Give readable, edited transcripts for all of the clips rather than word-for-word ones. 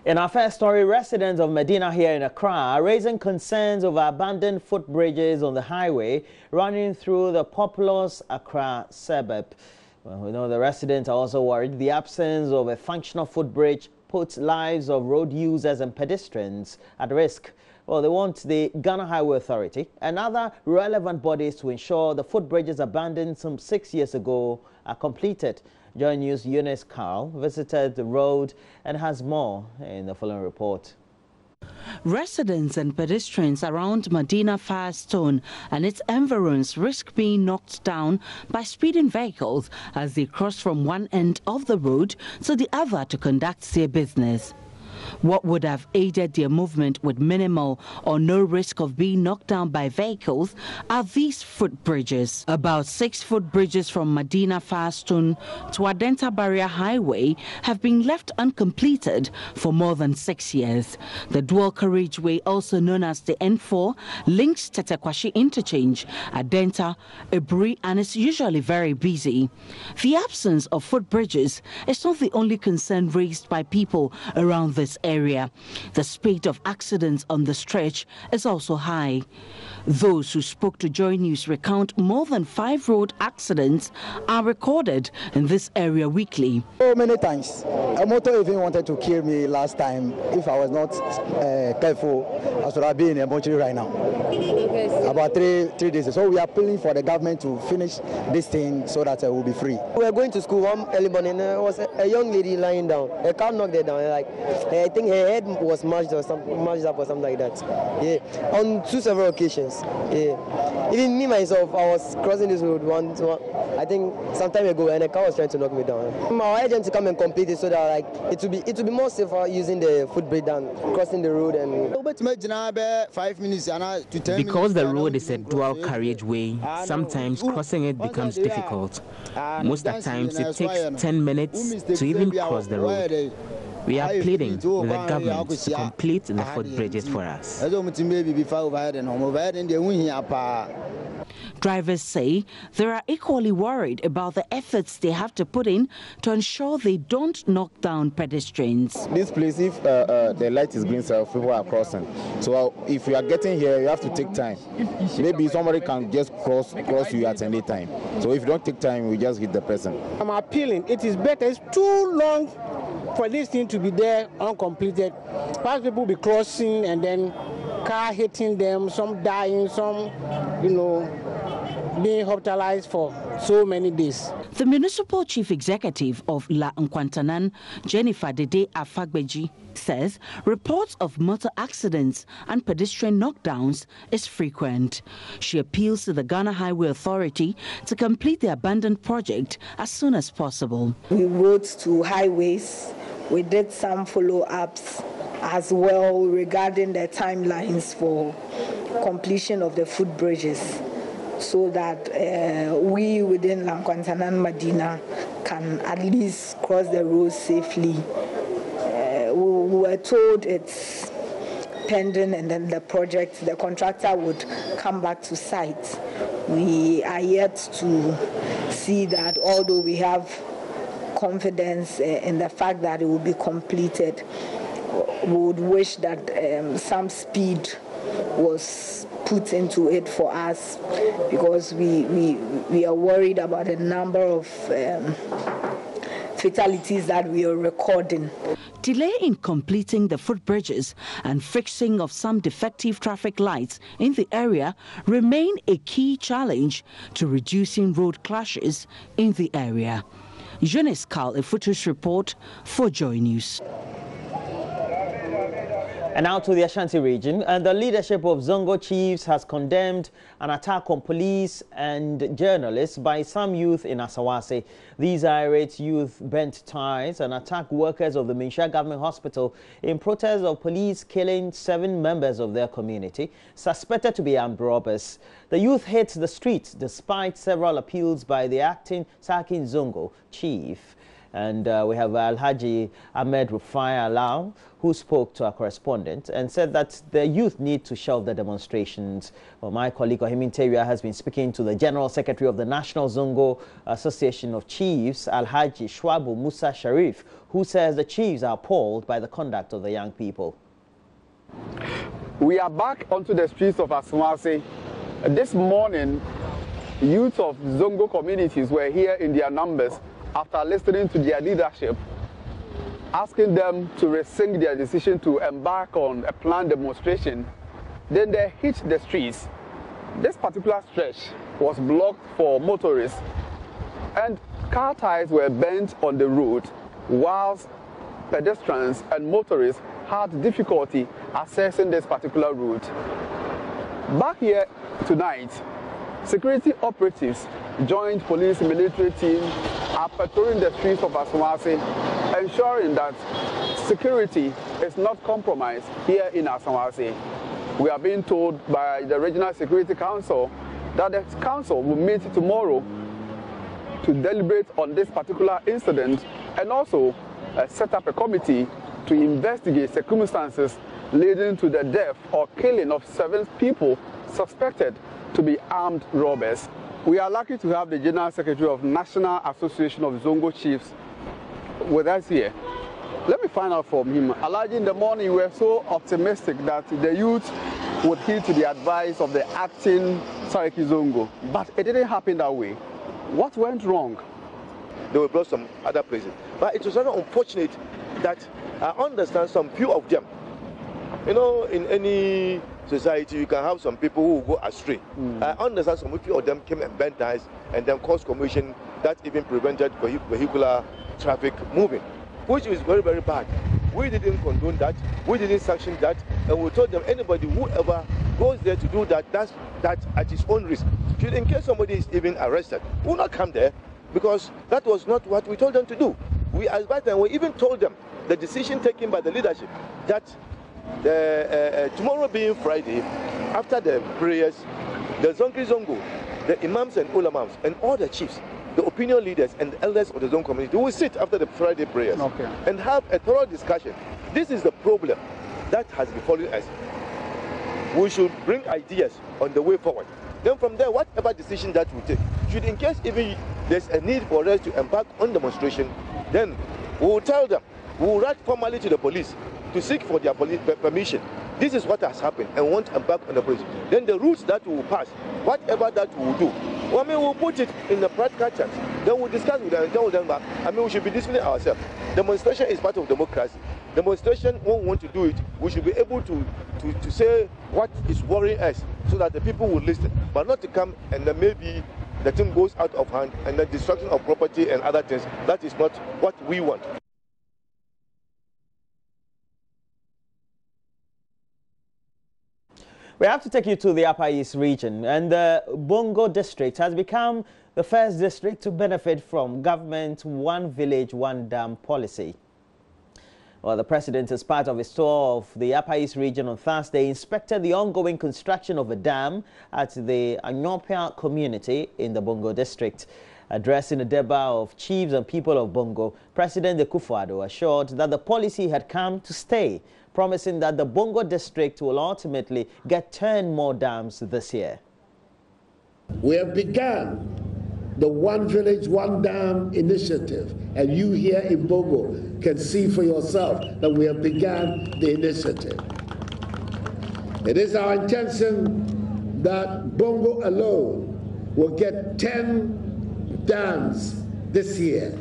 In our first story, residents of Medina here in Accra are raising concerns over abandoned footbridges on the highway running through the populous Accra suburb. Well, we know the residents are also worried the absence of a functional footbridge puts lives of road users and pedestrians at risk. Well, they want the Ghana Highway Authority and other relevant bodies to ensure the footbridges abandoned some 6 years ago are completed. JoyNews Eunice Carl visited the road and has more in the following report. Residents and pedestrians around Medina Firestone and its environs risk being knocked down by speeding vehicles as they cross from one end of the road to the other to conduct their business. What would have aided their movement with minimal or no risk of being knocked down by vehicles are these footbridges. About 6 footbridges from Medina Firestone to Adenta Barrier Highway have been left uncompleted for more than 6 years. The dual carriageway, also known as the N4, links Tetekwashi Interchange, Adenta, Ebri, and is usually very busy. The absence of footbridges is not the only concern raised by people around this area. The spate of accidents on the stretch is also high. Those who spoke to JoyNews recount more than 5 road accidents are recorded in this area weekly. So many times. A motor even wanted to kill me last time. If I was not careful, I should have been in a mortuary right now. About three days. So we are appealing for the government to finish this thing so that we'll be free. We were going to school one early morning. There was a young lady lying down. A car knocked her down. I think her head was mashed up or something like that. Yeah, on several occasions. Yeah, even me myself, I was crossing this road I think some time ago, and a car was trying to knock me down. My agent to come and complete it so that it will be more safer using the footbridge than crossing the road. And 5 minutes to 10 minutes. Because the road is a dual carriageway, sometimes crossing it becomes difficult. Most of the times it takes 10 minutes to even cross the road. We are pleading with the government to complete the footbridges for us. Drivers say they are equally worried about the efforts they have to put in to ensure they don't knock down pedestrians. This place, if the light is green, so people are crossing. So if you are getting here, you have to take time. Maybe somebody can just cross you at any time. So if you don't take time, we just hit the person. I'm appealing. It is better. It's too long for this thing to be there uncompleted. Past people be crossing and then car hitting them, some dying, some, being hospitalized for so many days. The Municipal Chief Executive of La Nkwantanan, Jennifer Dede Afagbeji, says reports of motor accidents and pedestrian knockdowns is frequent. She appeals to the Ghana Highway Authority to complete the abandoned project as soon as possible. We wrote to highways. We did some follow-ups as well regarding the timelines for completion of the footbridges, so that we within La Nkwantanan Medina can at least cross the road safely. We were told it's pending and then the contractor would come back to site. We are yet to see that, although we have confidence in the fact that it will be completed. We would wish that some speed was put into it for us, because we are worried about the number of fatalities that we are recording. Delay in completing the footbridges and fixing of some defective traffic lights in the area remain a key challenge to reducing road clashes in the area. Eunice Carl, a footage report for JoyNews. And now to the Ashanti region, and the leadership of Zongo chiefs has condemned an attack on police and journalists by some youth in ASAWASI. These irate youth bent ties and attacked workers of the Minsha Government Hospital in protest of police killing 7 members of their community, suspected to be armed robbers. The youth hit the streets despite several appeals by the acting Sarkin Zongo chief. And we have Alhaji Ahmed Rufai Alao, who spoke to our correspondent and said that the youth need to shelve the demonstrations. Well, my colleague Ohimin Teria has been speaking to the General Secretary of the National Zongo Association of Chiefs, Alhaji Shwabu Musa Sharif, who says the chiefs are appalled by the conduct of the young people. We are back onto the streets of ASAWASI. This morning, youth of Zongo communities were here in their numbers after listening to their leadership, asking them to rescind their decision to embark on a planned demonstration. Then they hit the streets. This particular stretch was blocked for motorists, and car tires were bent on the road, whilst pedestrians and motorists had difficulty accessing this particular route. Back here tonight, security operatives joined police military team are patrolling the streets of ASAWASI, ensuring that security is not compromised here in ASAWASI. We are being told by the Regional Security Council that the council will meet tomorrow to deliberate on this particular incident and also set up a committee to investigate circumstances leading to the death or killing of 7 people suspected to be armed robbers. We are lucky to have the General Secretary of National Association of Zongo Chiefs with us here. Let me find out from him. Alhaji, in the morning you were so optimistic that the youth would heed to the advice of the acting Sariki Zongo, but it didn't happen that way. What went wrong? They were brought some other places. But it was very unfortunate that I understand some few of them. You know, in any society, you can have some people who go astray. I understand some few of them came and bent ties and then caused commotion that even prevented vehicular traffic moving, which is very, very bad. We didn't condone that. We didn't sanction that. And we told them anybody, whoever goes there to do that, does that at his own risk. In case somebody is even arrested, will not come there because that was not what we told them to do. We advised them, we even told them the decision taken by the leadership that tomorrow being Friday, after the prayers, the Zongo, the imams and ulamams, and all the chiefs, the opinion leaders and the elders of the Zongo community will sit after the Friday prayers and have a thorough discussion. This is the problem that has befallen us. We should bring ideas on the way forward. Then from there, whatever decision that we take, should in case even there's a need for us to embark on demonstration, then we will tell them, we will write formally to the police to seek for their permission. This is what has happened and want to embark on the police. Then the routes that we will pass, whatever that we will do, well, I mean, we'll put it in the practical terms. Then we'll discuss with them and tell them that, I mean, we should be disciplining ourselves. Demonstration is part of democracy. Demonstration, when we want to do it, we should be able to say what is worrying us so that the people will listen, but not to come and then maybe the thing goes out of hand and the destruction of property and other things. That is not what we want. We have to take you to the Upper East region, and the Bongo district has become the first district to benefit from government's One Village, One Dam policy. Well, the president, as part of his tour of the Upper East region on Thursday, inspected the ongoing construction of a dam at the Anyopia community in the Bongo district. Addressing a deba of chiefs and people of Bongo, President Akufo-Addo assured that the policy had come to stay, promising that the Bongo district will ultimately get 10 more dams this year. We have begun the One Village, One Dam initiative, and you here in Bongo can see for yourself that we have begun the initiative. It is our intention that Bongo alone will get 10 dams this year.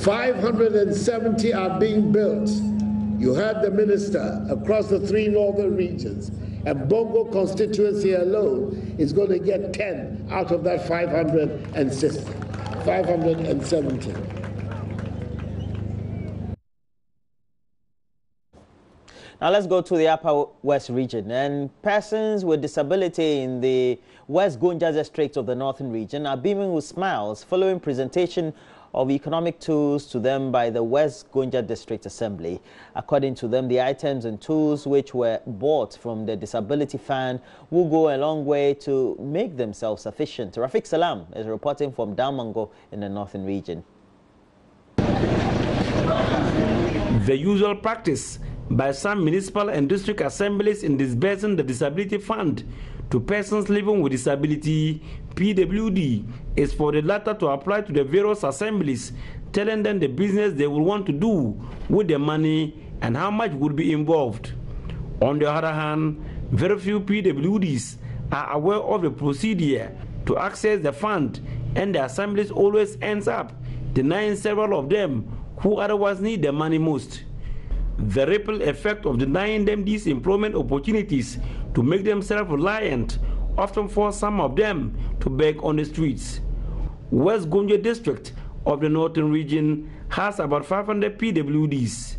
570 are being built. You heard the minister across the 3 northern regions, and Bongo constituency alone is going to get 10 out of that 570. Now let's go to the Upper West region. And persons with disability in the West Gonja district of the Northern region are beaming with smiles following presentation of economic tools to them by the West Gonja District Assembly. According to them, the items and tools which were bought from the Disability Fund will go a long way to make them self-sufficient. Rafiq Salam is reporting from Damango in the Northern region. The usual practice by some municipal and district assemblies in disbursing the Disability Fund to persons living with disability, PWD, is for the latter to apply to the various assemblies, telling them the business they will want to do with the money and how much would be involved. On the other hand, very few PWDs are aware of the procedure to access the fund, and the assemblies always ends up denying several of them who otherwise need the money most. The ripple effect of denying them these employment opportunities to make them self-reliant often force some of them to beg on the streets. West Gonja district of the Northern region has about 500 PWDs.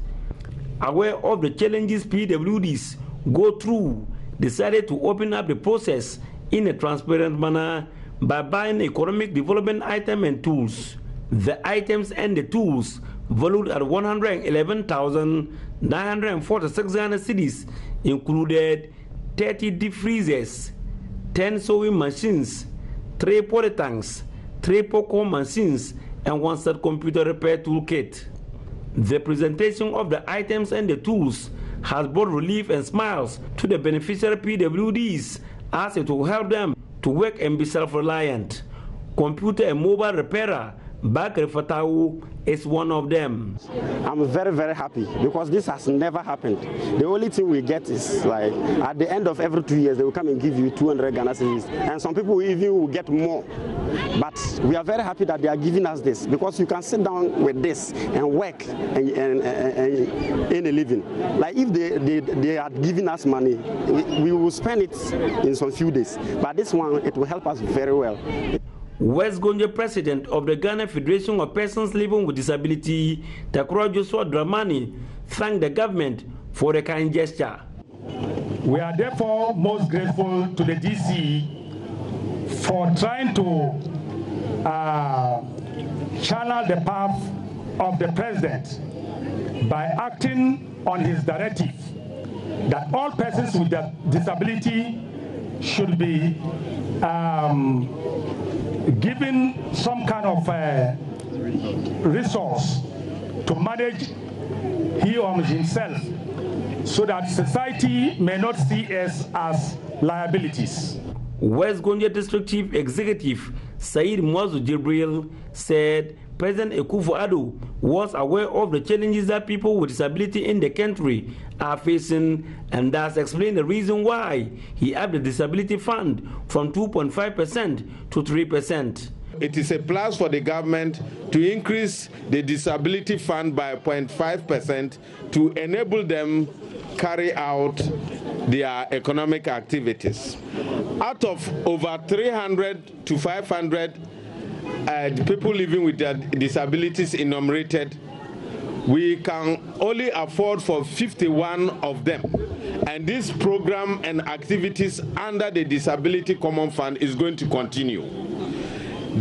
Aware of the challenges PWDs go through, decided to open up the process in a transparent manner by buying economic development items and tools. The items and the tools, valued at 111,946 Ghana cedis, included 30 deep freezers, 10 sewing machines, 3 polytanks, 3 popcorn machines, and 1 set computer repair toolkit. The presentation of the items and the tools has brought relief and smiles to the beneficiary PWDs, as it will help them to work and be self-reliant. Computer and mobile repairer Bakri Fatau is one of them. I'm very, very happy because this has never happened. The only thing we get is like at the end of every 2 years, they will come and give you 200 Ghana cedis, and some people even will get more. But we are very happy that they are giving us this because you can sit down with this and work and earn a living. Like if they are giving us money, we will spend it in some few days. But this one, it will help us very well. West Gonja president of the Ghana Federation of Persons Living with Disability, Takura Joshua Dramani, thanked the government for the kind gesture. We are therefore most grateful to the DC for trying to channel the path of the president by acting on his directive that all persons with disability should be given some kind of resource to manage he or himself so that society may not see us as liabilities. West Gonja District Chief Executive Said Mwazu Jibril said President Akufo-Addo was aware of the challenges that people with disability in the country are facing, and thus explained the reason why he upped the disability fund from 2.5% to 3%. It is a plus for the government to increase the disability fund by 0.5% to enable them carry out their economic activities. Out of over 300 to 500 people living with their disabilities enumerated, we can only afford for 51 of them. And this program and activities under the Disability Common Fund is going to continue.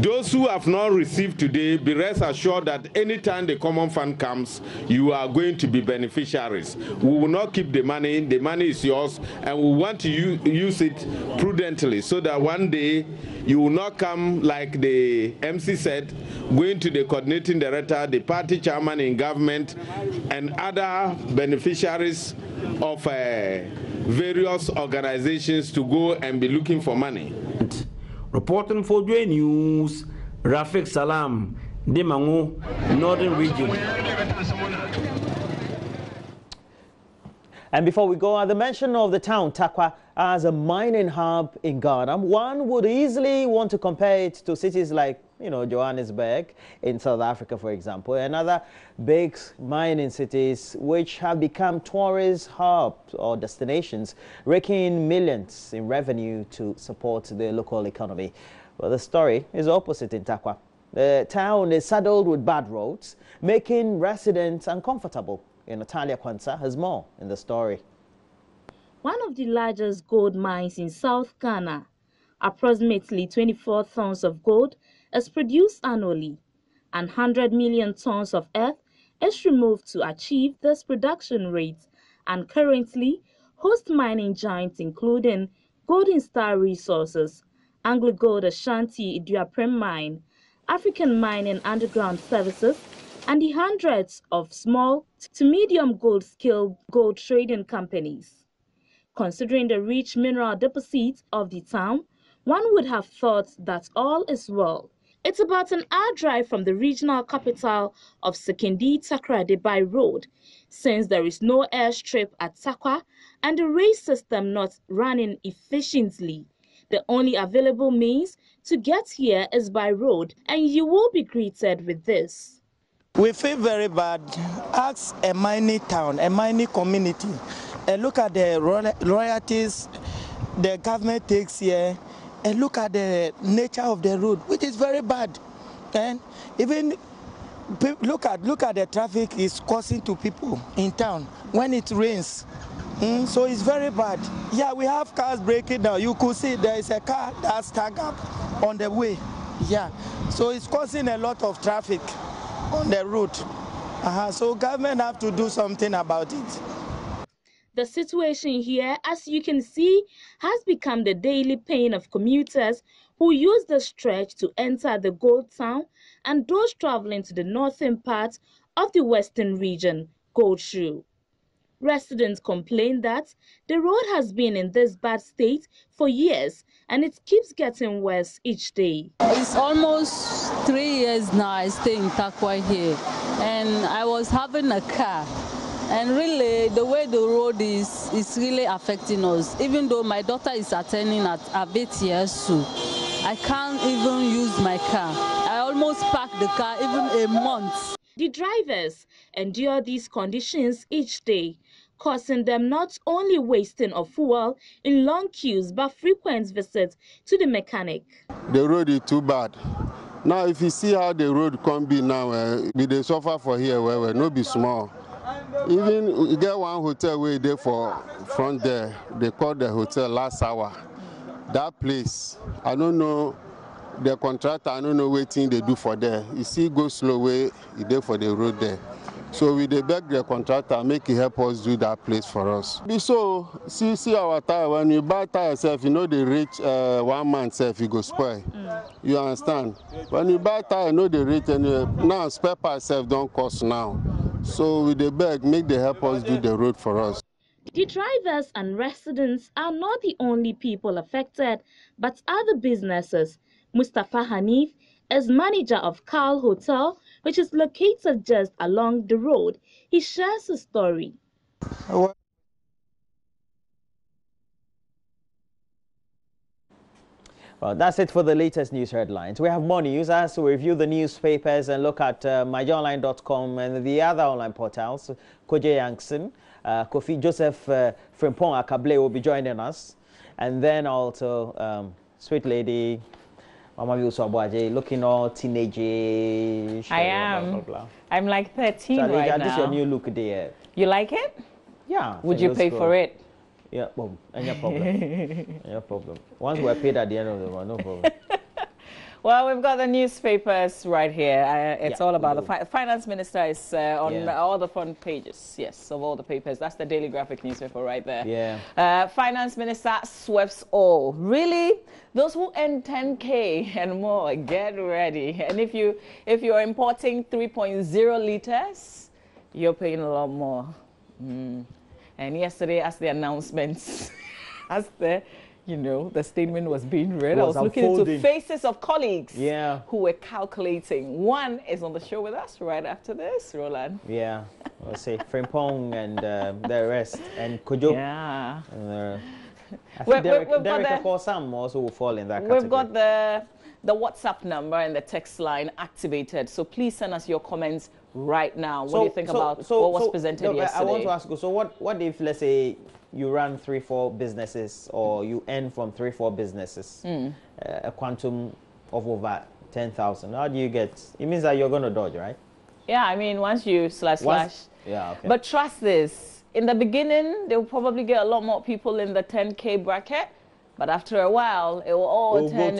Those who have not received today, be rest assured that anytime the Common Fund comes, you are going to be beneficiaries. We will not keep the money is yours, and we want to use it prudently so that one day you will not come, like the MC said, going to the coordinating director, the party chairman in government, and other beneficiaries of various organizations to go and be looking for money. Reporting for JoyNews, Rafiq Salam, Demango, Northern Region. And before we go, at the mention of the town Tarkwa as a mining hub in Ghana, one would easily want to compare it to cities like, Johannesburg in South Africa, for example, and other big mining cities which have become tourist hubs or destinations, raking millions in revenue to support the local economy. Well, the story is opposite in Tarkwa. The town is saddled with bad roads, making residents uncomfortable. Natalia Kwanza has more in the story. One of the largest gold mines in South Ghana, approximately 24 tons of gold is produced annually, and 100 million tons of earth is removed to achieve this production rate, and currently host mining giants including Golden Star Resources, Anglo Gold Ashanti Iduaprem Mine, African Mining Underground Services, and the hundreds of small to medium gold-scale gold trading companies. Considering the rich mineral deposits of the town, one would have thought that all is well. It's about an hour drive from the regional capital of Sekindi Takoradi by road, since there is no airstrip at Takwa and the rail system not running efficiently. The only available means to get here is by road, and you will be greeted with this. We feel very bad. Ask a mining town, a mining community, and look at the royalties the government takes here, and look at the nature of the road, which is very bad. And even look at the traffic is causing to people in town when it rains. So it's very bad. Yeah, we have cars breaking down. You could see there is a car that's stuck up on the way. Yeah, so it's causing a lot of traffic on the route. So government have to do something about it. The situation here, as you can see, has become the daily pain of commuters who use the stretch to enter the gold town and those traveling to the northern part of the western region, Gold Shoe. Residents complain that the road has been in this bad state for years and it keeps getting worse each day. It's almost 3 years now I stay in Takwa here, and I was having a car. And really, the way the road is really affecting us. Even though my daughter is attending at Abetiasu, I can't even use my car. I almost parked the car even a month. The drivers endure these conditions each day, causing them not only wasting of fuel in long queues, but frequent visits to the mechanic. The road is too bad. Now, if you see how the road can be now, they suffer for here, where no be small. Even we get one hotel way there for front there. They call the hotel Last Hour. That place, I don't know the contractor. I don't know what thing they do for there. You see, go slow way there for the road there. So we they beg the contractor make it help us do that place for us. So see our tire. When you buy tire yourself, you know they reach 1 month self, you go spoil. You understand? When you buy tire, you know they rate anyway. Now spare part self don't cost now. So we they beg make they help us do the road for us. The drivers and residents are not the only people affected, but other businesses. Mustafa Hanif is manager of Carl Hotel, which is located just along the road. He shares a story. Well, that's it for the latest news headlines. We have more news as we review the newspapers and look at myjoyonline.com and the other online portals. Koje Yankson, Kofi Joseph Frimpong Akable will be joining us. And then also Sweet Lady Mama Biusobwaje, looking all teenage. I am. Blah, blah, blah. I'm like 13 Charlie, right now. This is your new look there. You like it? Yeah. Would you pay for it? Yeah, boom. No problem. No problem. Once we're paid at the end of the month, no problem. Well, we've got the newspapers right here. It's all about the finance minister is on all the front pages, yes, of all the papers. That's the Daily Graphic newspaper right there. Yeah. Finance minister sweeps all. Really? Those who earn 10K and more, get ready. And if you're importing 3.0 liters, you're paying a lot more. And yesterday, as the announcements, as the statement was being read, I was looking into faces of colleagues who were calculating. One is on the show with us right after this, Roland. Yeah, we'll see Frimpong and the rest, and Kojo. Yeah. I think Derek Akosam also will fall in that category. We've got the WhatsApp number and the text line activated, so please send us your comments right now. What do you think about what was presented yesterday? I want to ask you, so what if, let's say, you run 3-4 businesses, or you earn from 3-4 businesses, a quantum of over 10,000? How do you get? It means that you're going to dodge, right? Yeah, I mean, once you slash. Yeah, okay. But trust this, in the beginning, they'll probably get a lot more people in the 10K bracket, but after a while, it will all turn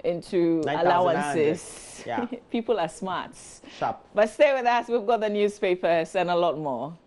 into allowances. Yeah. People are smart. Sharp. But stay with us, we've got the newspapers and a lot more.